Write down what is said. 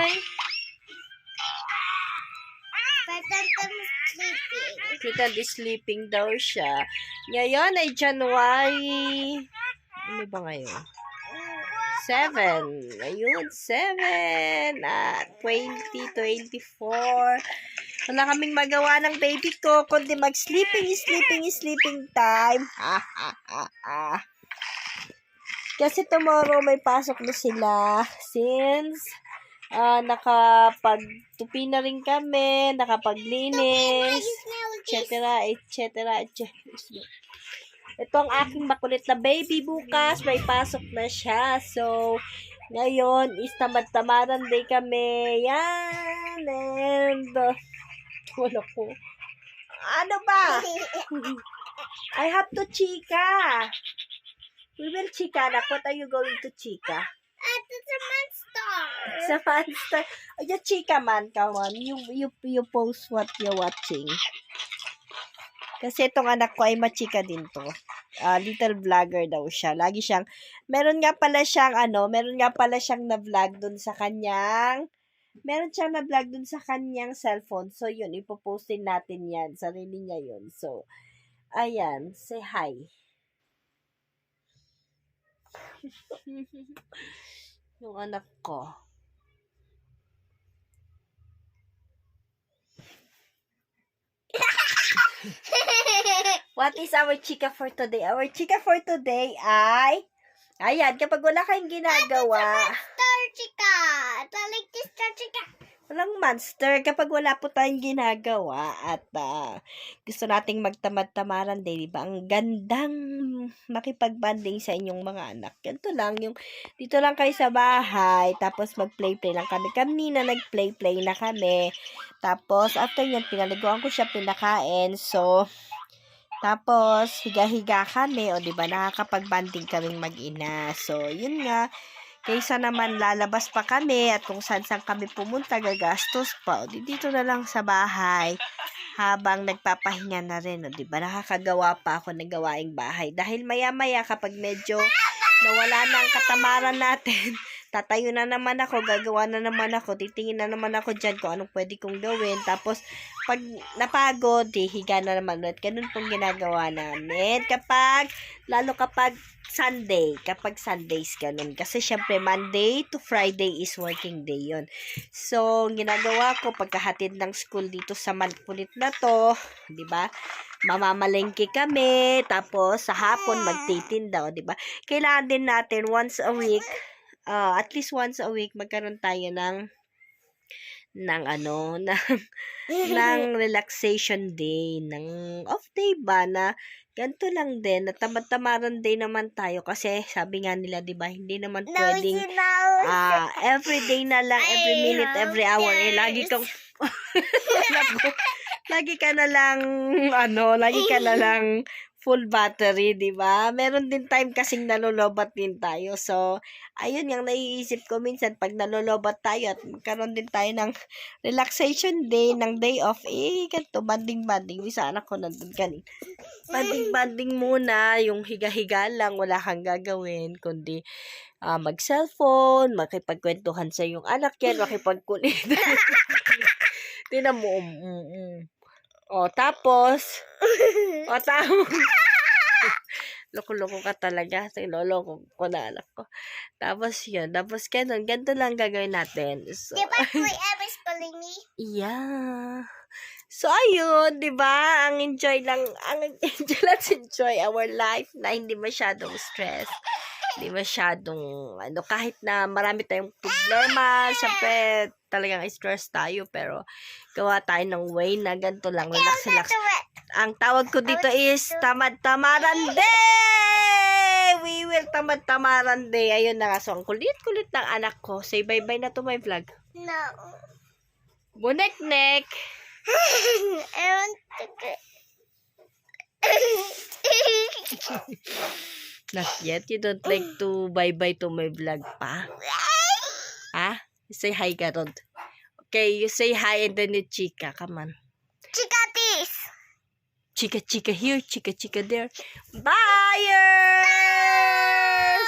Hi! Pretend is sleeping daw siya. Ngayon ay January... Ano ba ngayon? 7. Ayun, 7. 2024. Wala kaming magawa ng baby ko, kundi mag-sleeping time. Kasi tomorrow may pasok na sila. Since nakapagtupi na rin kami, nakapaglinis, etc. Ito ang aking makulit na baby. Bukas may pasok na siya. So, ngayon is tamad-tamaran day kami. Yan. And, wala ko. Ano ba? I have to chika. We will chika. What are you going to chika? It's a monster. Sa monster. You chika man, come on. You post what you're watching. Kasi itong anak ko ay machika din to. Little vlogger daw siya. Lagi siyang, meron nga pala siyang na-vlog dun sa kanyang, cellphone. So, yun, ipopostin natin yan. Sarili niya yun. So, ayan, say hi. Yung anak ko. What is our chika for today? Our chika for today ay, ayan, kapag wala kayong ginagawa, Chika. I like this chika. walang monster, kapag wala po tayong ginagawa at gusto nating magtamad-tamaran din, diba? Ang gandang makipag-banding sa inyong mga anak. Ganito lang, yung dito lang kayo sa bahay, tapos mag-play-play lang kami. Kanina nag-play-play na kami. Tapos, after yun, pinaliguan ko siya, pinakain. So, tapos, higa-higa kami, o diba, nakakapag-banding kaming mag-ina. So, yun nga, kaysa naman lalabas pa kami at kung saan kami pumunta, gagastos pa. O, dito na lang sa bahay habang nagpapahinga na rin. O, diba? Nakakagawa pa ako ng gawaing bahay. Dahil maya-maya kapag medyo nawala na ang katamaran natin, tatayo na naman ako, gagawa na naman ako, titingin na naman ako dyan kung anong pwede kong gawin. Tapos, pag napagod, higa na naman ulit. Ganun pong ginagawa namin. Lalo kapag Sundays, ganun. Kasi, syempre, Monday to Friday is working day yon. So, ginagawa ko, pagkahatid ng school dito sa malpulit na to, di ba? Mamamalengke kami, tapos sa hapon, magtitinda, di ba? Kailangan din natin once a week, at least once a week, magkaroon tayo ng relaxation day, ng off day ba, na ganito lang din, na tamad-tamaran day naman tayo, kasi sabi nga nila, di ba, hindi naman pwedeng every day na lang, every minute, every hour, lagi kang lagi ka na lang full battery, di ba? Meron din time kasing nalolobat din tayo. So, ayun yung naiisip ko minsan pag nalolobat tayo at magkaroon din tayo ng relaxation day, ng day off, ganito, banding. Bisa anak ko nandun kanina. Banding muna, yung higa-higa lang, wala kang gagawin, kundi mag-cellphone, makipagkwentuhan sa yung anak yan, makipagkulit. Tinan mo, tapos, loko-loko ka talaga. Loko ko na anak ko. Tapos yun. Tapos ganito lang gagawin natin. So, Diba Kuya is calling me? Yeah. So, ayun, diba? Let's enjoy our life na hindi masyadong stress. Hindi masyadong, kahit na marami tayong problema, syempre, talagang stress tayo, pero gawa tayo ng way na ganito lang, relax. Ang tawag ko dito is tamad-tamaran day! We will tamad-tamaran day. Ayun na nga, so ang kulit-kulit ng anak ko. Say bye-bye na to my vlog. No. Bunek-nek! I want to go. Not yet. You don't like to bye-bye to my vlog pa? Ha? Say hi ka, Rod. Okay, you say hi and then you chika. Come on. Chika this. Chika here, chika there. Bye!